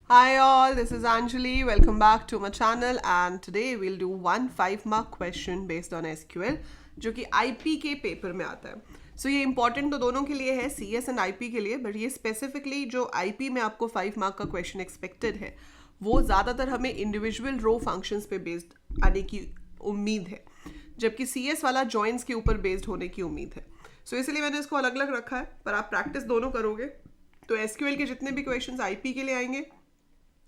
Hi all, this is Anjali. Welcome back to my channel and today we'll do one 5 mark question based on SQL जो कि IP के paper में आता है. So ये important तो दोनों के लिए है, CS एंड IP के लिए, बट ये स्पेसिफिकली जो IP में आपको 5 मार्क का क्वेश्चन एक्सपेक्टेड है वो ज़्यादातर हमें इंडिविजुअल रो फंक्शंस पे बेस्ड आने की उम्मीद है, जबकि CS वाला जॉइंट्स के ऊपर बेस्ड होने की उम्मीद है. सो इसलिए मैंने इसको अलग अलग रखा है, पर आप प्रैक्टिस दोनों करोगे तो SQL के जितने भी क्वेश्चंस IP के लिए आएंगे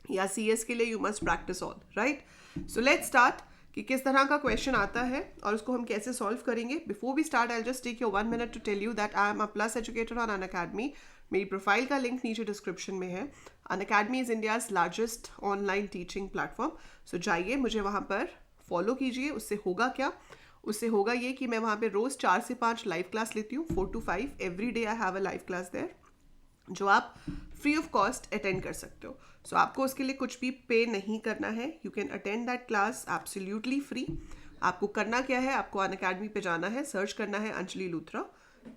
या CS के लिए you must practice all, right. So let's start कि किस तरह का क्वेश्चन आता है और उसको हम कैसे सॉल्व करेंगे. Before we start I just take your 1 minute to tell you that I am a plus educator on Unacademy. मेरी प्रोफाइल का लिंक नीचे डिस्क्रिप्शन में है. Unacademy is India's largest online teaching platform. So जाइए, मुझे वहाँ पर फॉलो कीजिए. उससे होगा क्या? उससे होगा ये कि मैं वहाँ पे रोज़ 4 से 5 लाइव क्लास लेती हूँ. 4 to 5 every day I have a live class there, जो आप फ्री ऑफ कॉस्ट अटेंड कर सकते हो. सो आपको उसके लिए कुछ भी पे नहीं करना है. You can attend that class absolutely free. आपको करना क्या है, आपको अनअकैडमी पे जाना है, सर्च करना है अंजलि लूथरा,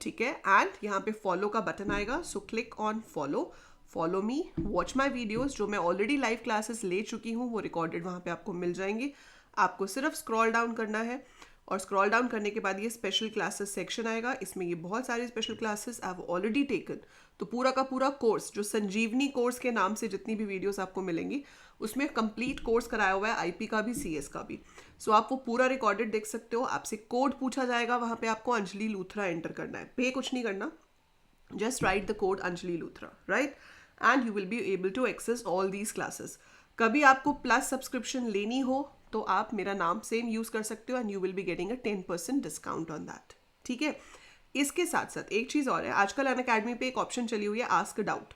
ठीक है, एंड यहाँ पे फॉलो का बटन आएगा. So click on follow me, watch my videos. जो मैं ऑलरेडी लाइव क्लासेस ले चुकी हूँ वो रिकॉर्डेड वहाँ पे आपको मिल जाएंगी. आपको सिर्फ स्क्रॉल डाउन करना है और स्क्रॉल डाउन करने के बाद ये स्पेशल क्लासेस सेक्शन आएगा. इसमें ये बहुत सारी special classes I have already taken. तो पूरा का पूरा कोर्स जो संजीवनी कोर्स के नाम से जितनी भी वीडियोस आपको मिलेंगी उसमें कंप्लीट कोर्स कराया हुआ है, आईपी का भी CS का भी. सो आप वो पूरा रिकॉर्डेड देख सकते हो. आपसे कोड पूछा जाएगा, वहाँ पे आपको अंजलि लूथरा एंटर करना है. पे कुछ नहीं करना, just write the code Anjali Luthra, right? And you will be able to access all these classes. कभी आपको प्लस सब्सक्रिप्शन लेनी हो तो आप मेरा नाम सेम यूज़ कर सकते हो and you will be getting a 10% discount on that, ठीक है. इसके साथ साथ एक चीज़ और है, आजकल अनअकैडमी पे एक ऑप्शन चली हुई है ask a doubt.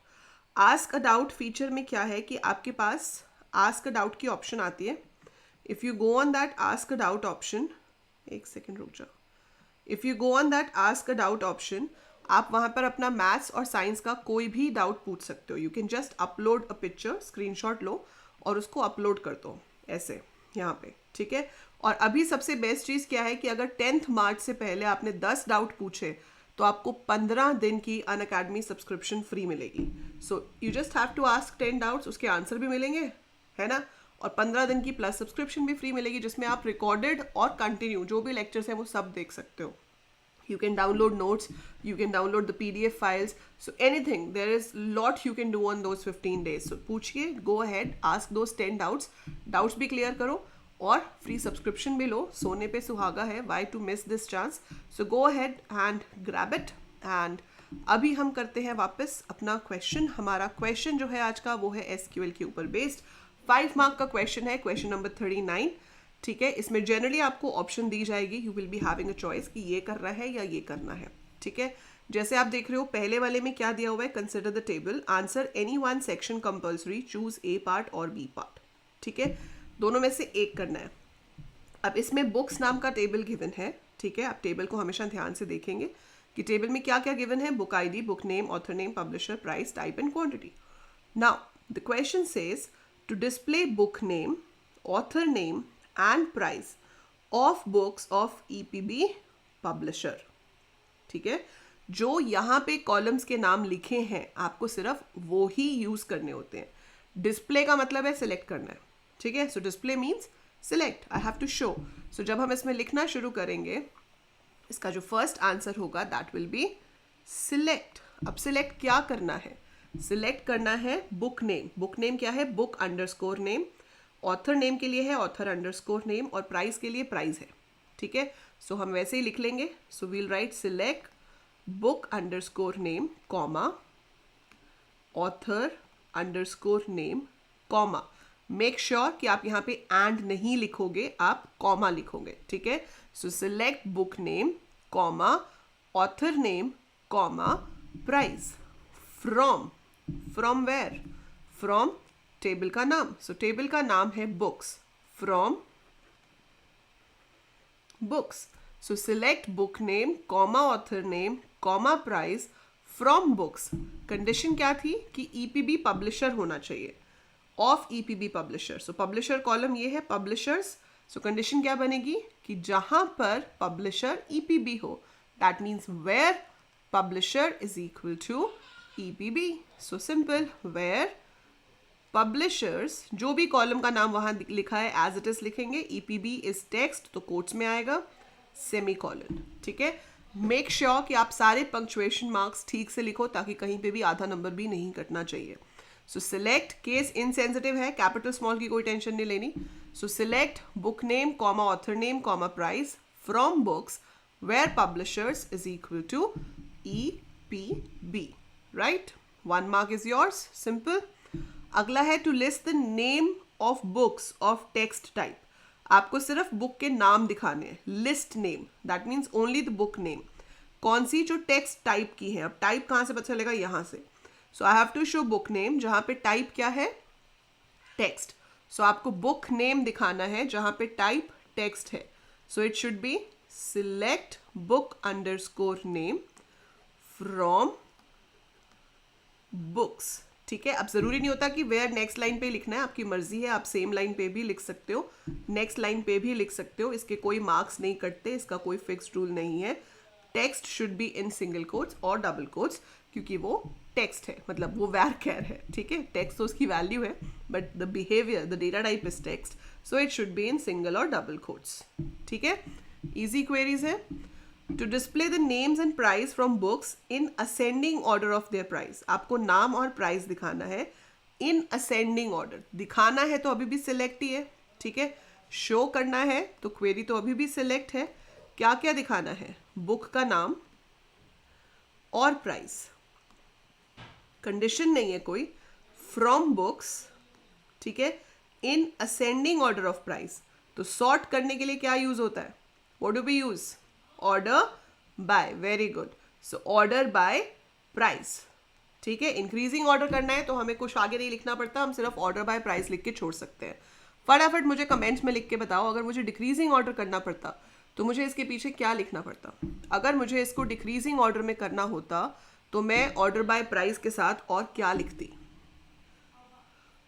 Ask a doubt feature में क्या है कि आपके पास आस्क अ डाउट की ऑप्शन आती है. If you go on that ask a doubt option, एक सेकेंड रुक जाओ. If you go on that ask a doubt option, आप वहाँ पर अपना मैथ्स और साइंस का कोई भी डाउट पूछ सकते हो. You can just upload a picture, screenshot लो और उसको अपलोड कर दो ऐसे यहाँ पे, ठीक है. और अभी सबसे बेस्ट चीज़ क्या है कि अगर 10th मार्च से पहले आपने 10 डाउट पूछे तो आपको 15 दिन की अनअकैडमी सब्सक्रिप्शन फ्री मिलेगी. So you just have to ask 10 doubts, उसके आंसर भी मिलेंगे, है ना, और 15 दिन की प्लस सब्सक्रिप्शन भी फ्री मिलेगी जिसमें आप रिकॉर्डेड और कंटिन्यू जो भी लेक्चर्स हैं वो सब देख सकते हो. You can download notes, you can download the PDF files, so anything, there is lot you can do on those 15 days. So पूछिए, go ahead, ask those 10 doubts भी clear करो और free subscription भी लो. सोने पे सुहागा है, why to miss this chance? So go ahead and grab it. And अभी हम करते हैं वापस अपना क्वेश्चन. हमारा क्वेश्चन जो है आज का वो है SQL के ऊपर बेस्ड 5 मार्क का क्वेश्चन है, क्वेश्चन नंबर 39, ठीक है. इसमें जनरली आपको ऑप्शन दी जाएगी, you will be having a choice कि ये करना है या ये करना है, ठीक है. जैसे आप देख रहे हो पहले वाले में क्या दिया हुआ है, consider the table, answer any one section compulsory, choose A part और B पार्ट, ठीक है. दोनों में से एक करना है. अब इसमें बुक्स नाम का टेबल गिवन है, ठीक है. आप टेबल को हमेशा ध्यान से देखेंगे कि टेबल में क्या क्या गिवन है. Book ID, book name, author name, publisher, price, type and quantity. Now the question says to display book name, author name and price of books of EPB publisher, ठीक है. जो यहाँ पे कॉलम्स के नाम लिखे हैं आपको सिर्फ वो ही यूज करने होते हैं. डिस्प्ले का मतलब है सिलेक्ट करना है, ठीक है. So display means select, I have to show. So जब हम इसमें लिखना शुरू करेंगे, इसका जो फर्स्ट आंसर होगा दैट विल बी सिलेक्ट. अब सिलेक्ट क्या करना है, सिलेक्ट करना है बुक नेम. बुक नेम क्या है, book underscore name. Author name के लिए है ऑथर अंडरस्कोर नेम और प्राइस के लिए प्राइस है, ठीक है. सो हम वैसे ही लिख लेंगे. So we'll write select book underscore name comma author underscore name comma. Make sure कि आप यहाँ पे एंड नहीं लिखोगे, आप कॉमा लिखोगे, ठीक है. So select book name comma author name comma price from, from where, from table का नाम. सो टेबल का नाम है books, from books. So select book name comma author name comma price from books. Condition क्या थी कि EPB publisher होना चाहिए, of EPB publisher. So publisher column ये है, पब्लिशर्स. सो कंडीशन क्या बनेगी कि जहां पर पब्लिशर EPB हो, that means where publisher is equal to EPB. So simple, where publishers, जो भी कॉलम का नाम वहां लिखा है एज इट इज लिखेंगे, ईपीबी इज टेक्स्ट तो कोट्स में आएगा, सेमीकोलन। ठीक है, मेक श्योर कि आप सारे पंक्चुएशन मार्क्स ठीक से लिखो ताकि कहीं पे भी आधा नंबर भी नहीं कटना चाहिए। सो सिलेक्ट, केस इनसेंसिटिव है, कैपिटल स्मॉल की कोई टेंशन नहीं लेनी। So select book name comma author name comma price from books where publishers is equal to EPB, right. 1 mark is yours, simple। अगला है to list the name of books of text type. आपको सिर्फ book के नाम दिखाने हैं, list name, that means only the book name. कौन सी, जो टेक्स्ट टाइप की है। अब टाइप कहाँ से पता चलेगा, यहाँ से। So I have to show book name जहाँ पे टाइप क्या है, टेक्स्ट। सो आपको बुक नेम दिखाना है जहाँ पे टाइप टेक्स्ट है। सो it should B select book underscore name from books. ठीक है, अब जरूरी नहीं होता कि वेयर नेक्स्ट लाइन पे लिखना है, आपकी मर्जी है, आप सेम लाइन पे भी लिख सकते हो, नेक्स्ट लाइन पे भी लिख सकते हो, इसके कोई मार्क्स नहीं कटते, इसका कोई फिक्स्ड रूल नहीं है। Text should be in single quotes और डबल कोट्स, क्योंकि वो टेक्स्ट है, मतलब वो वैर कैर है। ठीक है, टेक्स्ट तो उसकी वैल्यू है, but the behaviour, the data type is text, so it should be in single और डबल कोट्स। ठीक है, इजी क्वेरीज है। To display the names and price from books in ascending order of their price. आपको नाम और price दिखाना है in ascending order. दिखाना है तो अभी भी सिलेक्ट ही है। ठीक है, शो करना है तो क्वेरी तो अभी भी सिलेक्ट है। क्या क्या दिखाना है, बुक का नाम और प्राइस, कंडीशन नहीं है कोई, फ्रॉम बुक्स। ठीक है, in ascending order of price. तो सॉर्ट करने के लिए क्या यूज होता है, what do we use, order by. Very good, so order by price. ठीक है, इंक्रीजिंग ऑर्डर करना है तो हमें कुछ आगे नहीं लिखना पड़ता, हम सिर्फ ऑर्डर बाय प्राइस लिख के छोड़ सकते हैं। फटाफट मुझे कमेंट्स में लिख के बताओ, अगर मुझे डिक्रीजिंग ऑर्डर करना पड़ता तो मुझे इसके पीछे क्या लिखना पड़ता। अगर मुझे इसको डिक्रीजिंग ऑर्डर में करना होता तो मैं ऑर्डर बाय प्राइस के साथ और क्या लिखती।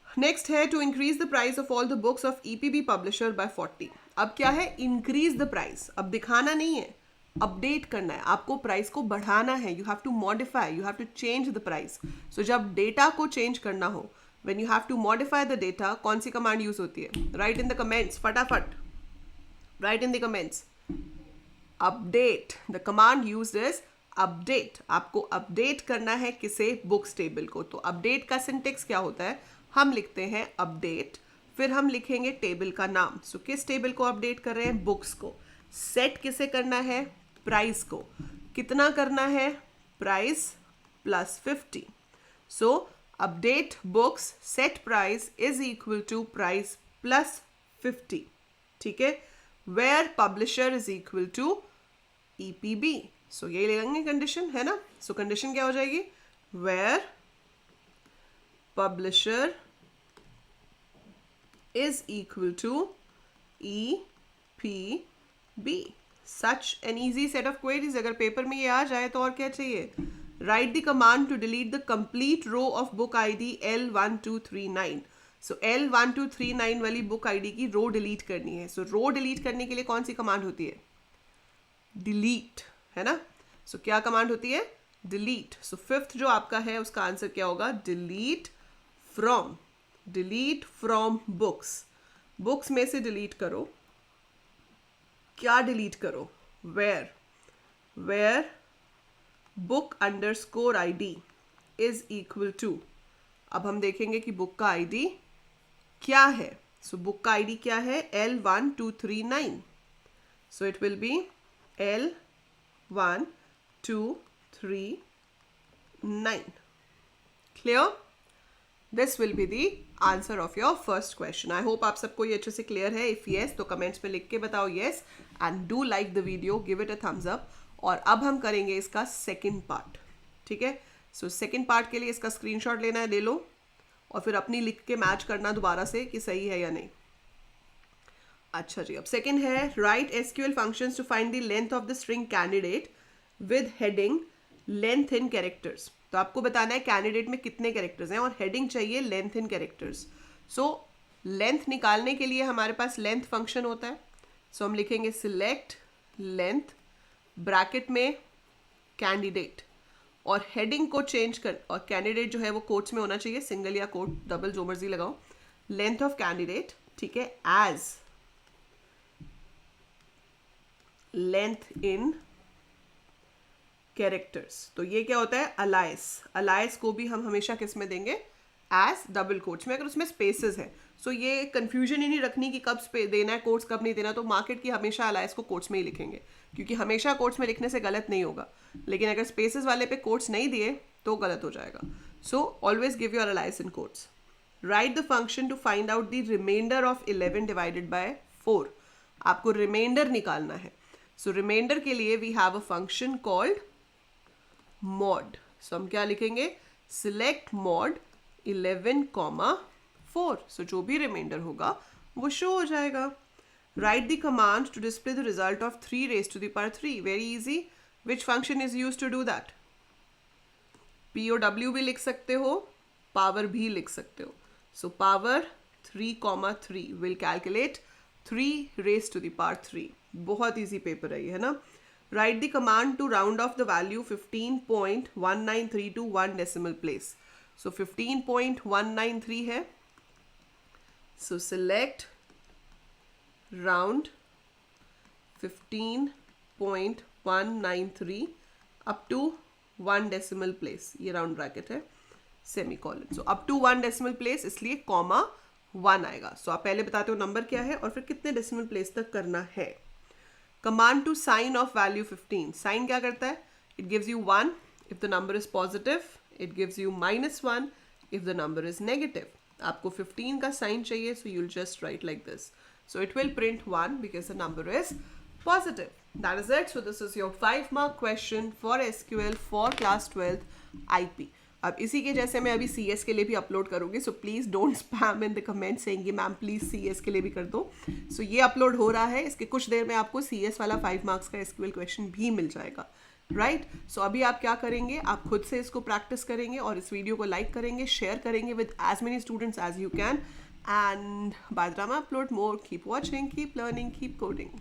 नेक्स्ट है to increase the price of all the books of EPB publisher by 40। अब क्या है, इंक्रीज द प्राइस। अब दिखाना नहीं है, अपडेट करना है, आपको प्राइस को बढ़ाना है। You have to modify, you have to change the price. So जब डेटा को चेंज करना हो, when you have to modify the data, कौन सी कमांड यूज होती है, राइट इन द कमेंट्स, फटाफट write in the comments. Update, the command used is update. आपको अपडेट करना है किसे, बुक्स टेबल को। तो अपडेट का सिंटेक्स क्या होता है, हम लिखते हैं अपडेट, फिर हम लिखेंगे टेबल का नाम। सो किस टेबल को अपडेट कर रहे हैं, बुक्स को। सेट किसे करना है, प्राइस को। कितना करना है, price plus 50। So update books set price is equal to price plus 50। ठीक है, where publisher is equal to EPB। सो ये लेंगे कंडीशन, है ना। सो कंडीशन क्या हो जाएगी, where publisher is equal to EPB। Such an easy set of queries. अगर पेपर में ये आ जाए तो और क्या चाहिए। Write the command to delete the complete row of book ID L1239। सो L1239 वाली बुक ID की रो डिलीट करनी है। सो रो डिलीट करने के लिए कौन सी कमांड होती है, डिलीट, है ना। सो क्या कमांड होती है, डिलीट। सो फिफ्थ जो आपका है उसका आंसर क्या होगा, delete from. Delete from books, books में से डिलीट करो। क्या डिलीट करो, where, where book underscore ID is equal to. अब हम देखेंगे कि बुक का ID क्या है। सो बुक का ID क्या है, L1239। So it will be L1239। Clear, this will be the answer of your first question. I hope आप सबको ये अच्छे से क्लियर है। इफ येस तो कमेंट्स में लिख के बताओ yes, and do like the video, give it a thumbs up. और अब हम करेंगे इसका सेकंड पार्ट। ठीक है, सो सेकंड पार्ट के लिए इसका स्क्रीनशॉट लेना है, ले लो, और फिर अपनी लिख के मैच करना दोबारा से कि सही है या नहीं। अच्छा जी, अब सेकंड है write SQL functions to find the length of the string candidate with heading length in characters. तो आपको बताना है कैंडिडेट में कितने कैरेक्टर्स हैं और हेडिंग चाहिए length in characters. So length निकालने के लिए हमारे पास लेंथ फंक्शन होता है। सो हम लिखेंगे सिलेक्ट लेंथ, ब्रैकेट में कैंडिडेट, और हेडिंग को चेंज कर, और कैंडिडेट जो है वो कोट्स में होना चाहिए, सिंगल या कोट डबल जो मर्जी लगाओ. लेंथ ऑफ कैंडिडेट, ठीक है, एज लेंथ इन कैरेक्टर्स. तो ये क्या होता है, अलाइस. अलाइस को भी हम हमेशा किस में देंगे, एज डबल कोट्स में, अगर उसमें स्पेसेस है. सो ये कंफ्यूजन ही नहीं रखनी कि कब देना है कोट्स, कब नहीं देना. तो मार्केट की हमेशा अलाइस को कोट्स में ही लिखेंगे, क्योंकि हमेशा कोट्स में लिखने से गलत नहीं होगा. लेकिन अगर स्पेसेस वाले पे कोट्स नहीं दिए तो गलत हो जाएगा. सो always give your alias in quotes. Write the function to find out the remainder of 11 divided by 4. आपको रिमाइंडर निकालना है. सो रिमाइंडर के लिए we have a function called mod. सो हम क्या लिखेंगे, सिलेक्ट mod 11,4. सो जो भी रिमाइंडर होगा वो शो हो जाएगा. Write the command to display the result of 3 raised to the power 3. Very easy. Which function is use to do that, POW भी लिख सकते हो, पावर भी लिख सकते हो. So power 3,3 will calculate 3 raised to the power 3. बहुत easy paper है ये, है ना. Write the command to round off the value 15.193 to 1 decimal place. So 15.193 है. So select round 15.193 up to 1 decimal place. ये राउंड ब्रैकेट है, semicolon. So up to 1 decimal place, इसलिए comma 1 आएगा. सो आप पहले बताते हो नंबर क्या है और फिर कितने डेसिमल प्लेस तक करना है. Command to sign of value 15. Sign क्या करता है, it gives you 1 if the number is positive, it gives you -1 if the number is negative. आपको 15 का साइन चाहिए, so you will just write like this. So it will print 1 because the number is positive. That is it. So this is your 5 mark question for SQL for class 12th IP. अब इसी के जैसे मैं अभी CS के लिए भी upload करूँगी. So please don't spam in the comment saying कि मैम प्लीज़ CS के लिए भी कर दो. सो ये अपलोड हो रहा है, इसके कुछ देर में आपको CS वाला 5 मार्क्स का SQL क्वेश्चन भी मिल जाएगा. राइट. सो अभी आप क्या करेंगे, आप खुद से इसको प्रैक्टिस करेंगे और इस वीडियो को लाइक करेंगे, शेयर करेंगे with as many students as you can. And by the time I upload more, keep watching, keep learning, keep coding.